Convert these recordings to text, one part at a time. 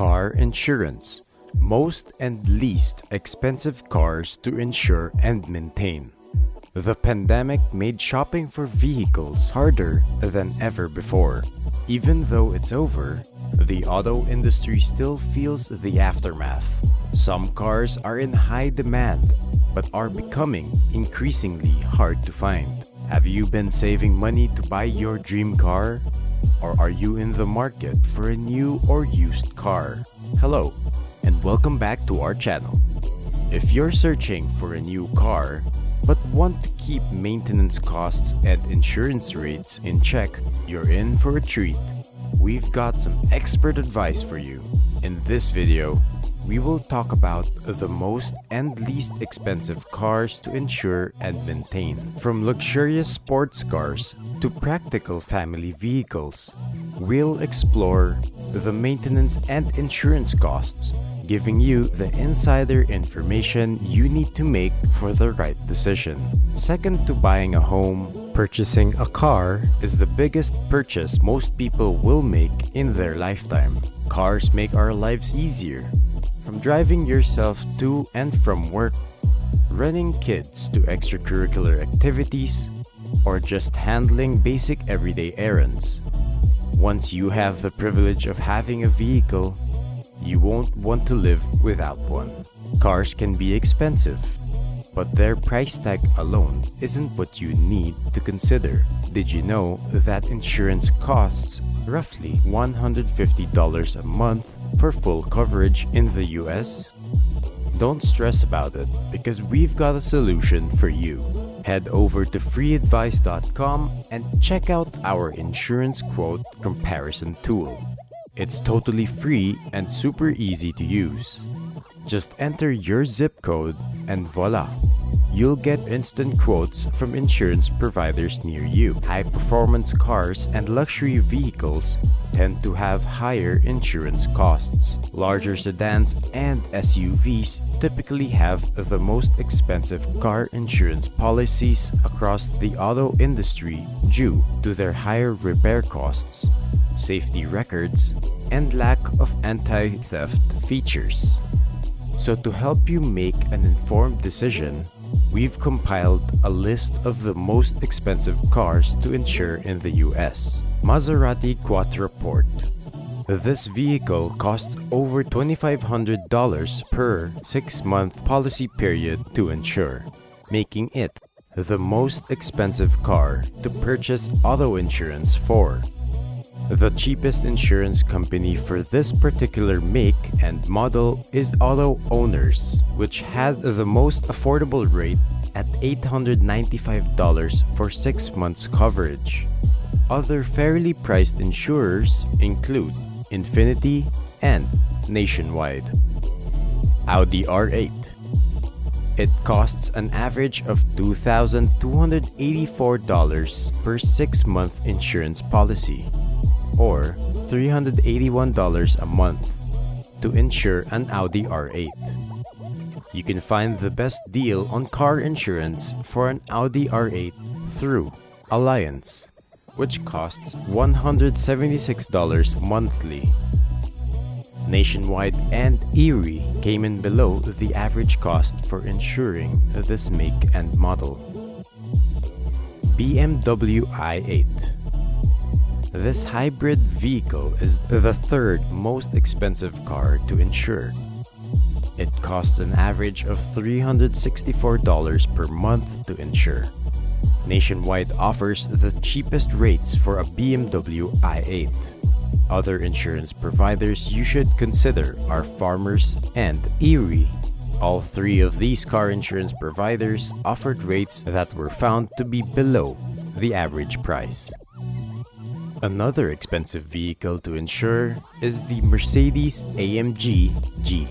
Car insurance. Most and least expensive cars to insure and maintain. The pandemic made shopping for vehicles harder than ever before. Even though it's over, the auto industry still feels the aftermath. Some cars are in high demand, but are becoming increasingly hard to find. Have you been saving money to buy your dream car? Or are you in the market for a new or used car? Hello, and welcome back to our channel. If you're searching for a new car, but want to keep maintenance costs and insurance rates in check, you're in for a treat. We've got some expert advice for you. In this video, we will talk about the most and least expensive cars to insure and maintain. From luxurious sports cars to practical family vehicles, we'll explore the maintenance and insurance costs, giving you the insider information you need to make for the right decision. Second to buying a home, purchasing a car is the biggest purchase most people will make in their lifetime. Cars make our lives easier. From driving yourself to and from work, running kids to extracurricular activities, or just handling basic everyday errands. Once you have the privilege of having a vehicle, you won't want to live without one. Cars can be expensive, but their price tag alone isn't what you need to consider. Did you know that insurance costs roughly $150 a month for full coverage in the US? Don't stress about it, because we've got a solution for you. Head over to FreeAdvice.com and check out our insurance quote comparison tool. It's totally free and super easy to use. Just enter your zip code and voila! You'll get instant quotes from insurance providers near you. High-performance cars and luxury vehicles tend to have higher insurance costs. Larger sedans and SUVs typically have the most expensive car insurance policies across the auto industry due to their higher repair costs, safety records, and lack of anti-theft features. So to help you make an informed decision, we've compiled a list of the most expensive cars to insure in the US. Maserati Quattroporte. This vehicle costs over $2,500 per 6-month policy period to insure, making it the most expensive car to purchase auto insurance for. The cheapest insurance company for this particular make and model is Auto Owners, which had the most affordable rate at $895 for 6 months coverage. Other fairly priced insurers include Infinity and Nationwide. Audi R8. It costs an average of $2,284 per 6-month insurance policy, or $381 a month, to insure an Audi R8. You can find the best deal on car insurance for an Audi R8 through Alliance, which costs $176 monthly. Nationwide and Erie came in below the average cost for insuring this make and model. BMW i8. This hybrid vehicle is the third most expensive car to insure. It costs an average of $364 per month to insure. Nationwide offers the cheapest rates for a BMW i8. Other insurance providers you should consider are Farmers and Erie. All three of these car insurance providers offered rates that were found to be below the average price. Another expensive vehicle to insure is the Mercedes-AMG G.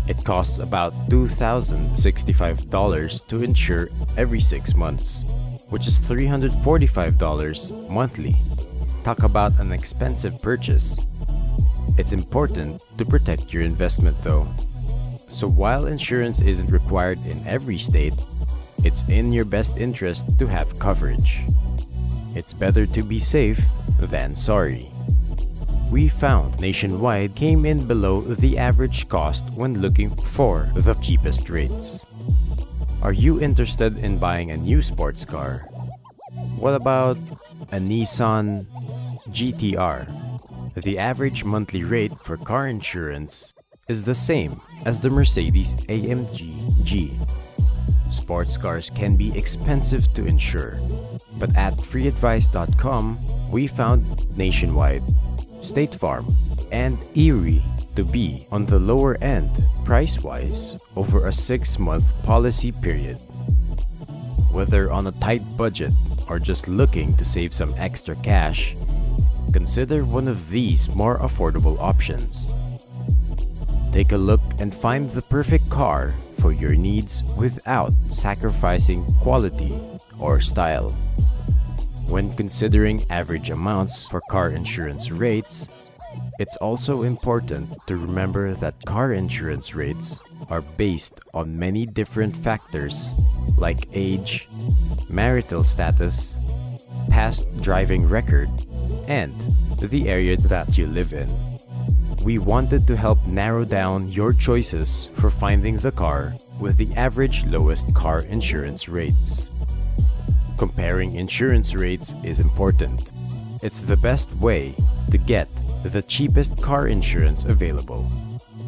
It costs about $2,065 to insure every 6 months, which is $345 monthly. Talk about an expensive purchase. It's important to protect your investment though. So while insurance isn't required in every state, it's in your best interest to have coverage. It's better to be safe than sorry. we found Nationwide came in below the average cost when looking for the cheapest rates. Are you interested in buying a new sports car? What about a Nissan GTR? The average monthly rate for car insurance is the same as the Mercedes-AMG G. Sports cars can be expensive to insure, but at FreeAdvice.com, we found Nationwide, State Farm, and Erie to be on the lower end price-wise over a 6-month policy period. Whether on a tight budget or just looking to save some extra cash, consider one of these more affordable options. Take a look and find the perfect car for your needs without sacrificing quality or style. When considering average amounts for car insurance rates, it's also important to remember that car insurance rates are based on many different factors like age, marital status, past driving record, and the area that you live in. We wanted to help narrow down your choices for finding the car with the average lowest car insurance rates. Comparing insurance rates is important. It's the best way to get the cheapest car insurance available.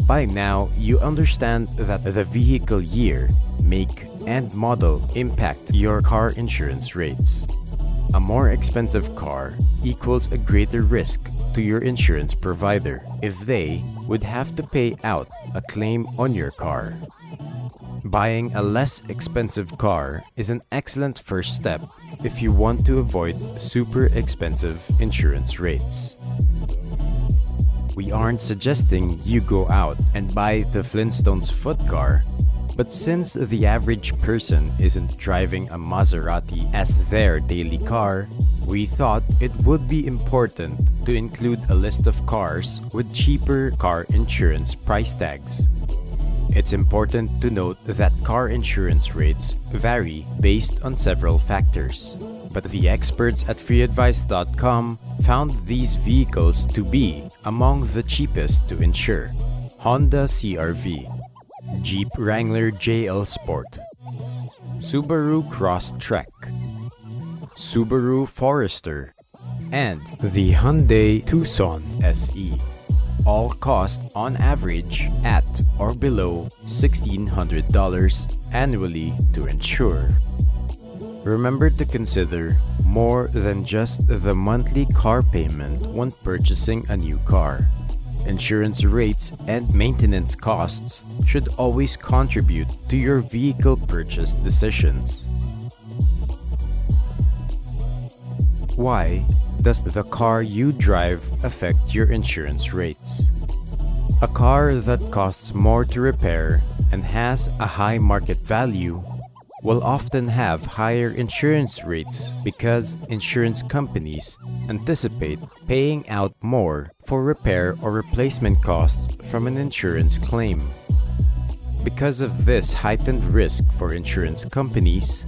By now, you understand that the vehicle year, make, and model impact your car insurance rates. A more expensive car equals a greater risk to your insurance provider if they would have to pay out a claim on your car. Buying a less expensive car is an excellent first step if you want to avoid super expensive insurance rates. We aren't suggesting you go out and buy the Flintstones foot car, but since the average person isn't driving a Maserati as their daily car, we thought it would be important to include a list of cars with cheaper car insurance price tags. It's important to note that car insurance rates vary based on several factors, but the experts at FreeAdvice.com found these vehicles to be among the cheapest to insure: Honda CR-V, Jeep Wrangler JL Sport, Subaru Crosstrek, Subaru Forester, and the Hyundai Tucson SE. All cost on average at or below $1,600 annually to insure. Remember to consider more than just the monthly car payment when purchasing a new car. Insurance rates and maintenance costs should always contribute to your vehicle purchase decisions. Why does the car you drive affect your insurance rates? A car that costs more to repair and has a high market value will often have higher insurance rates because insurance companies anticipate paying out more for repair or replacement costs from an insurance claim. Because of this heightened risk for insurance companies,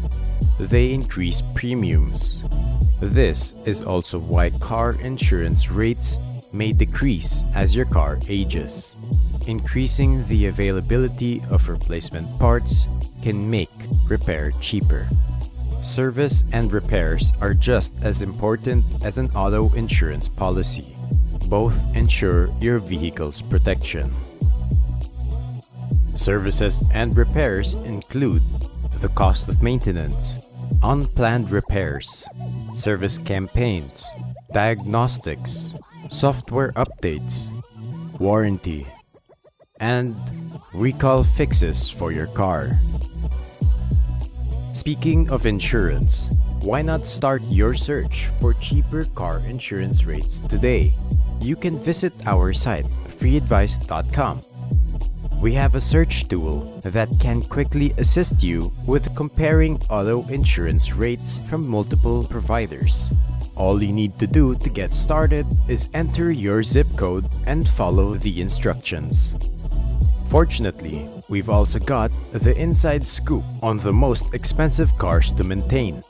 they increase premiums. This is also why car insurance rates may decrease as your car ages. Increasing the availability of replacement parts can make repair cheaper. Service and repairs are just as important as an auto insurance policy. Both ensure your vehicle's protection. Services and repairs include the cost of maintenance, unplanned repairs, service campaigns, diagnostics, software updates, warranty, and recall fixes for your car. Speaking of insurance, why not start your search for cheaper car insurance rates today? You can visit our site, FreeAdvice.com. We have a search tool that can quickly assist you with comparing auto insurance rates from multiple providers. All you need to do to get started is enter your zip code and follow the instructions. Fortunately, we've also got the inside scoop on the most expensive cars to maintain.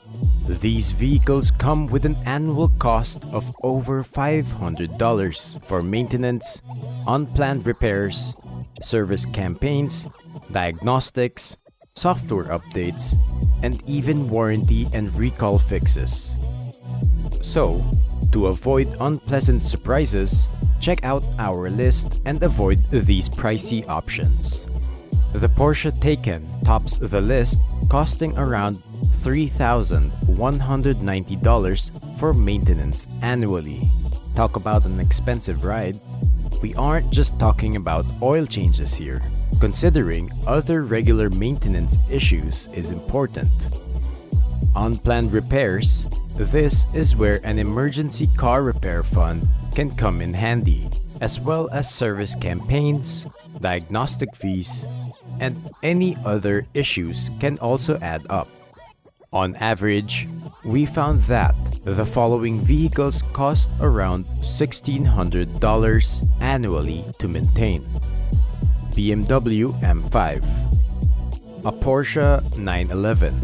These vehicles come with an annual cost of over $500 for maintenance, unplanned repairs, service campaigns, diagnostics, software updates, and even warranty and recall fixes. So, to avoid unpleasant surprises, check out our list and avoid these pricey options. The Porsche Taycan tops the list, costing around $3,190 for maintenance annually. Talk about an expensive ride. We aren't just talking about oil changes here. Considering other regular maintenance issues is important. Unplanned repairs. This is where an emergency car repair fund can come in handy, as well as service campaigns, diagnostic fees, and any other issues can also add up. On average, we found that the following vehicles cost around $1,600 annually to maintain. BMW M5, a Porsche 911,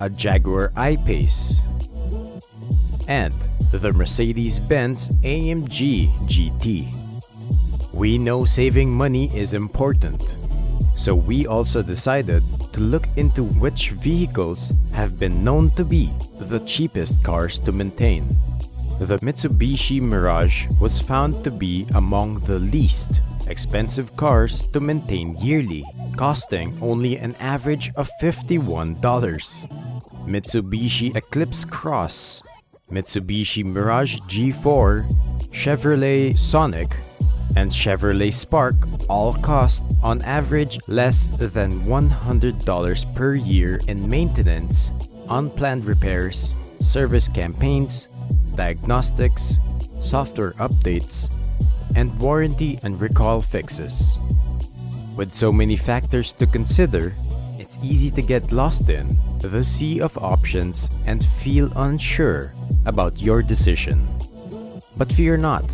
a Jaguar I-Pace, and the Mercedes-Benz AMG GT. We know saving money is important, so we also decided to look into which vehicles have been known to be the cheapest cars to maintain. The Mitsubishi Mirage was found to be among the least expensive cars to maintain yearly, costing only an average of $51. Mitsubishi Eclipse Cross, Mitsubishi Mirage G4, Chevrolet Sonic, and Chevrolet Spark all cost on average less than $100 per year in maintenance, unplanned repairs, service campaigns, diagnostics, software updates, and warranty and recall fixes. With so many factors to consider, it's easy to get lost in the sea of options and feel unsure about your decision. But fear not.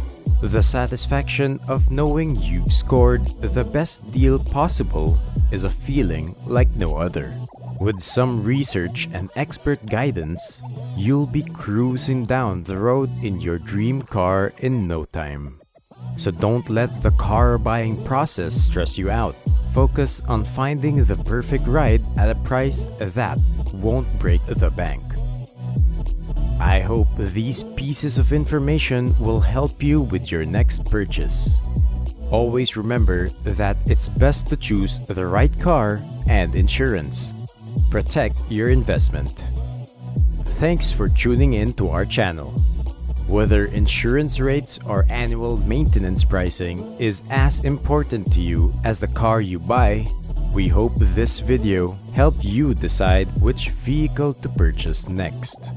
The satisfaction of knowing you've scored the best deal possible is a feeling like no other. With some research and expert guidance, you'll be cruising down the road in your dream car in no time. So don't let the car buying process stress you out. Focus on finding the perfect ride at a price that won't break the bank. I hope these pieces of information will help you with your next purchase. Always remember that it's best to choose the right car and insurance. Protect your investment. Thanks for tuning in to our channel. Whether insurance rates or annual maintenance pricing is as important to you as the car you buy, we hope this video helped you decide which vehicle to purchase next.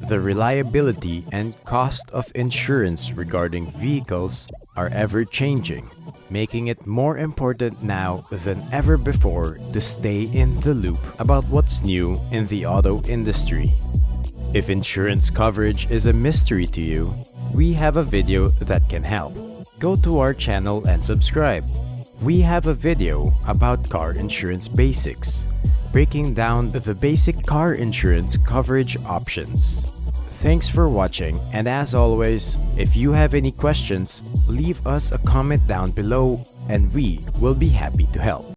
The reliability and cost of insurance regarding vehicles are ever changing, making it more important now than ever before to stay in the loop about what's new in the auto industry. If insurance coverage is a mystery to you, we have a video that can help. Go to our channel and subscribe. We have a video about car insurance basics, breaking down the basic car insurance coverage options. Thanks for watching, and as always, if you have any questions, leave us a comment down below and we will be happy to help.